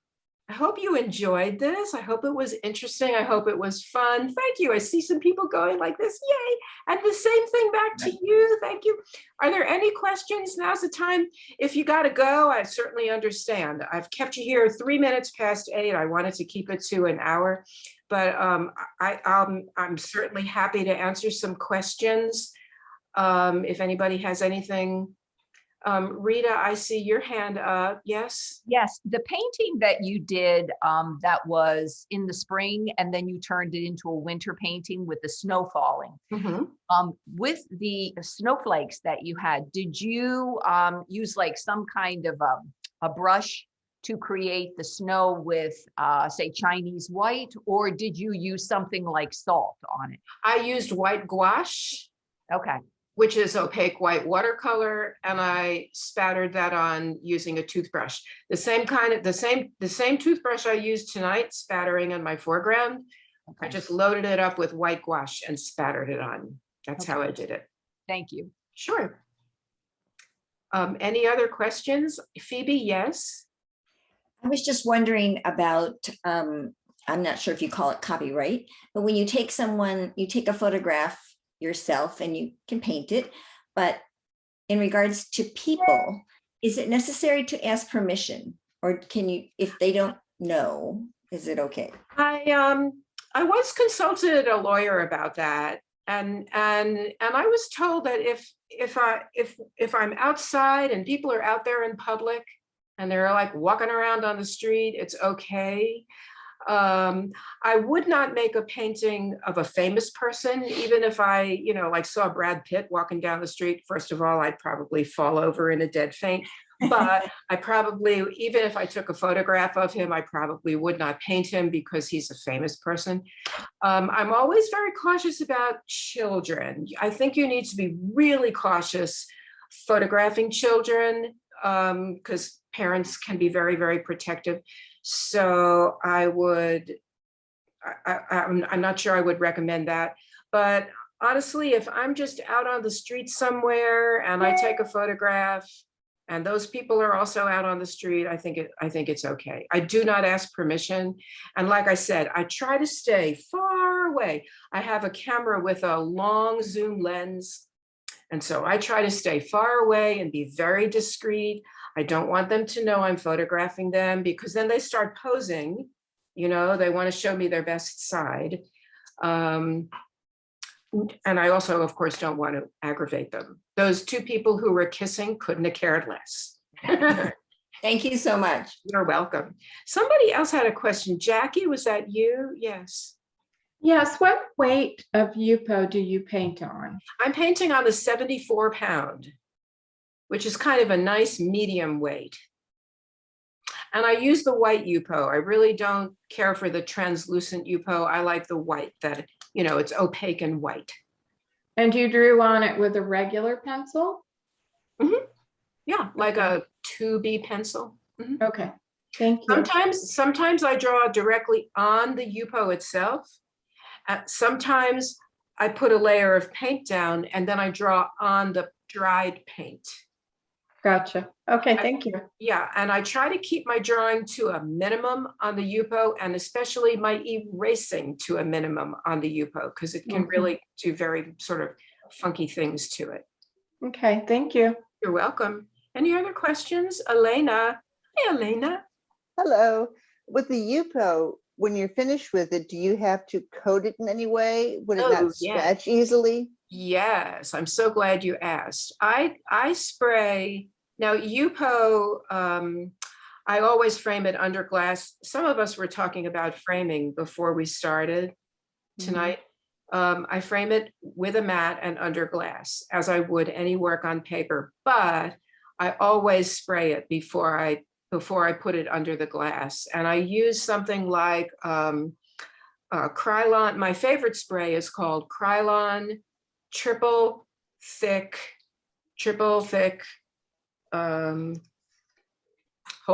I hope you enjoyed this. I hope it was interesting. I hope it was fun. Thank you. I see some people going like this. Yay. And the same thing back to you. Thank you. Are there any questions? Now's the time. If you got to go, I certainly understand. I've kept you here 3 minutes past 8. I wanted to keep it to an hour, but I'm certainly happy to answer some questions. If anybody has anything Rita, I see your hand up. Yes. Yes, the painting that you did that was in the spring and then you turned it into a winter painting with the snow falling. Mhm. With the snowflakes that you had, did you use like some kind of a brush to create the snow with say Chinese white, or did you use something like salt on it? I used white gouache, Okay. which is opaque white watercolor, and I spattered that on using a toothbrush. The same toothbrush I used tonight, spattering on my foreground. I Okay. just loaded it up with white gouache and spattered it on. That's how I did it. Thank you. Sure. Any other questions? Phoebe, yes? I was just wondering about, I'm not sure if you call it copyright, but when you take a photograph yourself and you can paint it, but in regards to people, is it necessary to ask permission? Or can you, if they don't know, is it okay? I once consulted a lawyer about that, and I was told that if I'm outside and people are out there in public and they're like walking around on the street, it's okay. I would not make a painting of a famous person, even if I, like saw Brad Pitt walking down the street. First of all, I'd probably fall over in a dead faint. But I probably, even if I took a photograph of him, I probably would not paint him because he's a famous person. I'm always very cautious about children. I think you need to be really cautious photographing children because parents can be very, very protective. So I'm not sure I would recommend that. But honestly, if I'm just out on the street somewhere and I take a photograph and those people are also out on the street, I think it's okay. I do not ask permission. And like I said, I try to stay far away. I have a camera with a long zoom lens. And so I try to stay far away and be very discreet. I don't want them to know I'm photographing them because then they start posing, they want to show me their best side. And I also, of course, don't want to aggravate them. Those two people who were kissing couldn't have cared less. Thank you so much. You're welcome. Somebody else had a question. Jackie, was that you? Yes. Yes, what weight of Yupo do you paint on? I'm painting on the 74 pound, which is kind of a nice medium weight. And I use the white Yupo. I really don't care for the translucent Yupo. I like the white that, it's opaque and white. And you drew on it with a regular pencil? Mm-hmm. Yeah, like a 2B pencil. Mm-hmm. Okay, thank you. Sometimes I draw directly on the Yupo itself. Sometimes I put a layer of paint down and then I draw on the dried paint. Gotcha. Okay, thank you. Yeah, and I try to keep my drawing to a minimum on the Yupo and especially my erasing to a minimum on the Yupo because it can really do very sort of funky things to it. Okay, thank you. You're welcome. Any other questions? Elena. Hey, Elena. Hello. With the Yupo, when you're finished with it, do you have to coat it in any way? Would it not scratch easily? Yes, I'm so glad you asked. I spray, now Yupo, I always frame it under glass. Some of us were talking about framing before we started tonight. I frame it with a mat and under glass as I would any work on paper, but I always spray it before I put it under the glass. And I use something like Krylon. My favorite spray is called Krylon triple thick. Hold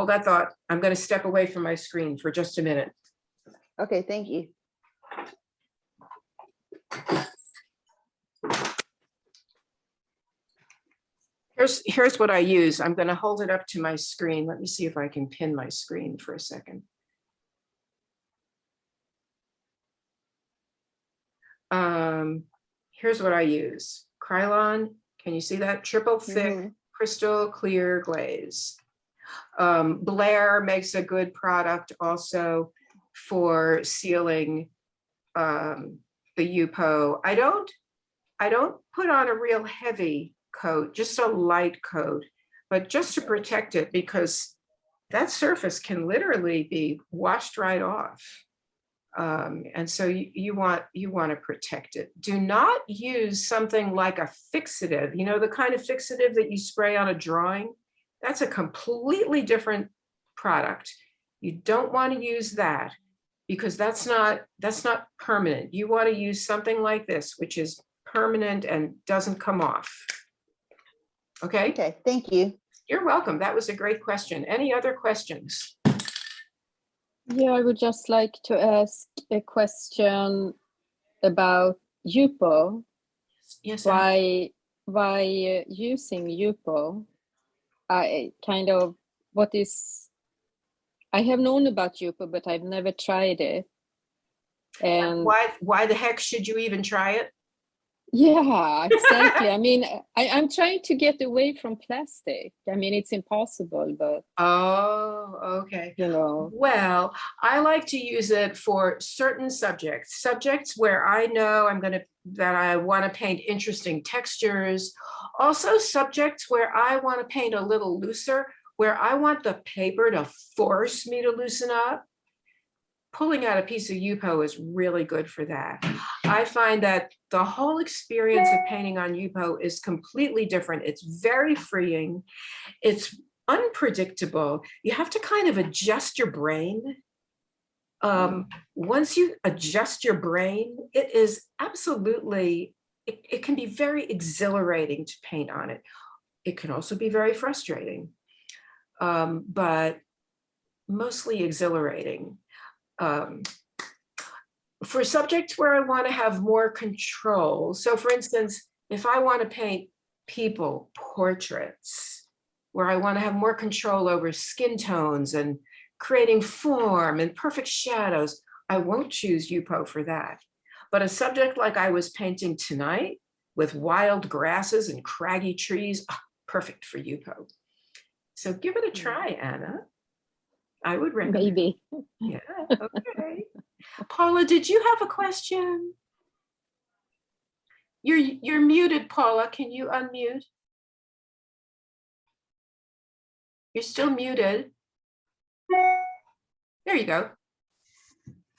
that thought. I'm going to step away from my screen for just a minute. Okay, thank you. Here's what I use. I'm going to hold it up to my screen. Let me see if I can pin my screen for a second. Here's what I use. Krylon, can you see that? Triple thick, crystal clear glaze. Blair makes a good product also for sealing the Yupo. I don't put on a real heavy coat, just a light coat. but just to protect it, because that surface can literally be washed right off. And so you want to protect it. Do not use something like a fixative, you know, the kind of fixative that you spray on a drawing. That's a completely different product. You don't want to use that because that's not permanent. You want to use something like this, which is permanent and doesn't come off. Okay? Okay, thank you. You're welcome. That was a great question. Any other questions? Yeah, I would just like to ask a question about Yupo. Yes. Why using Yupo? I have known about Yupo, but I've never tried it. And why the heck should you even try it? yeah, exactly. I mean, I'm trying to get away from plastic. I mean, it's impossible, but Oh, okay. you know. Well, I like to use it for certain subjects where I know that I want to paint interesting textures. Also subjects where I want to paint a little looser, where I want the paper to force me to loosen up. Pulling out a piece of Yupo is really good for that. I find that the whole experience of painting on Yupo is completely different. It's very freeing. It's unpredictable. You have to kind of adjust your brain. Once you adjust your brain, it is absolutely, it can be very exhilarating to paint on it. It can also be very frustrating, but mostly exhilarating. For subjects where I want to have more control. So for instance, if I want to paint people portraits, where I want to have more control over skin tones and creating form and perfect shadows, I won't choose Yupo for that. But a subject like I was painting tonight with wild grasses and craggy trees, perfect for Yupo. So give it a try, Anna. I would recommend. Maybe. Yeah, okay. Paula, did you have a question? You're muted, Paula. Can you unmute? You're still muted. There you go.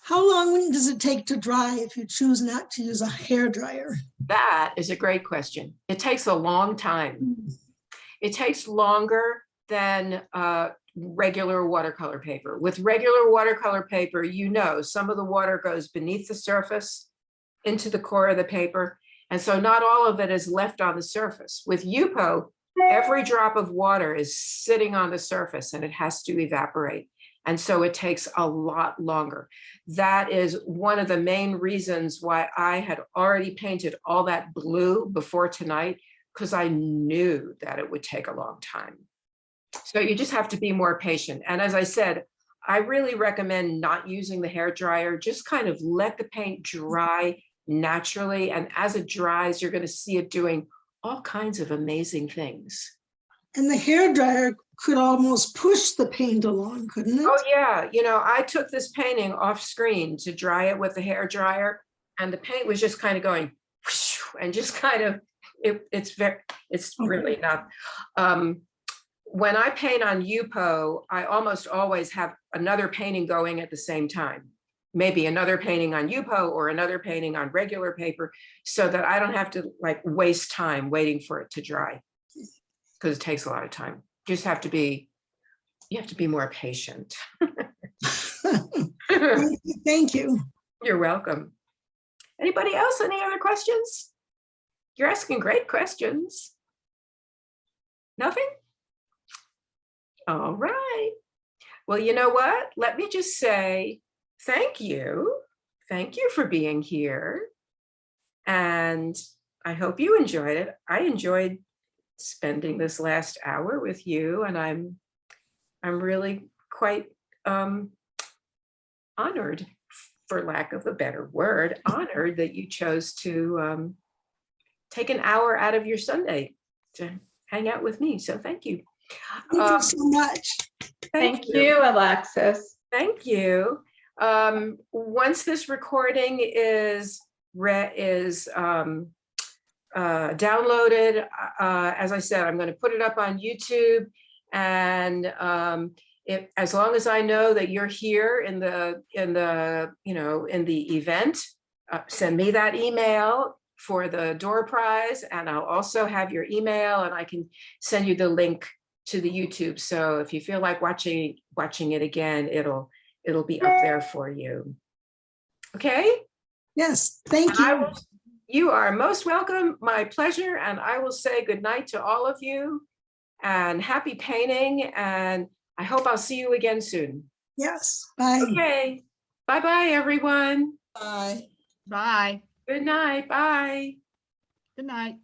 How long does it take to dry if you choose not to use a hair dryer? That is a great question. It takes a long time. It takes longer than regular watercolor paper. With regular watercolor paper, you know, some of the water goes beneath the surface into the core of the paper. And so not all of it is left on the surface. With Yupo, every drop of water is sitting on the surface and it has to evaporate. And so it takes a lot longer. That is one of the main reasons why I had already painted all that blue before tonight, because I knew that it would take a long time. So you just have to be more patient. And as I said, I really recommend not using the hair dryer. Just kind of let the paint dry naturally. And as it dries, you're going to see it doing all kinds of amazing things. And the hair dryer could almost push the paint along, couldn't it? Oh yeah, you know, I took this painting off screen to dry it with the hair dryer, and the paint was just kind of going whoosh, and just kind of it's really not. When I paint on Yupo, I almost always have another painting going at the same time. Maybe another painting on Yupo or another painting on regular paper, so that I don't have to like waste time waiting for it to dry, because it takes a lot of time. You have to be more patient. Thank you. You're welcome. Anybody else? Any other questions? You're asking great questions. Nothing? All right. Well, you know what? Let me just say thank you. Thank you for being here. And I hope you enjoyed it. I enjoyed spending this last hour with you, and I'm really quite honored, for lack of a better word, honored that you chose to take an hour out of your Sunday to hang out with me. So thank you. Thank you so much. Thank you, Alexis. Thank you. Once this recording is downloaded. As I said, I'm going to put it up on YouTube, and as long as I know that you're here in the event, send me that email for the door prize, and I'll also have your email, and I can send you the link to the YouTube. So if you feel like watching it again, it'll be up there for you. Okay. Yes, thank you. You are most welcome. My pleasure. And I will say good night to all of you and happy painting. And I hope I'll see you again soon. Yes, bye. Okay. Bye-bye, everyone. Bye. Bye. Good night. Bye. Good night.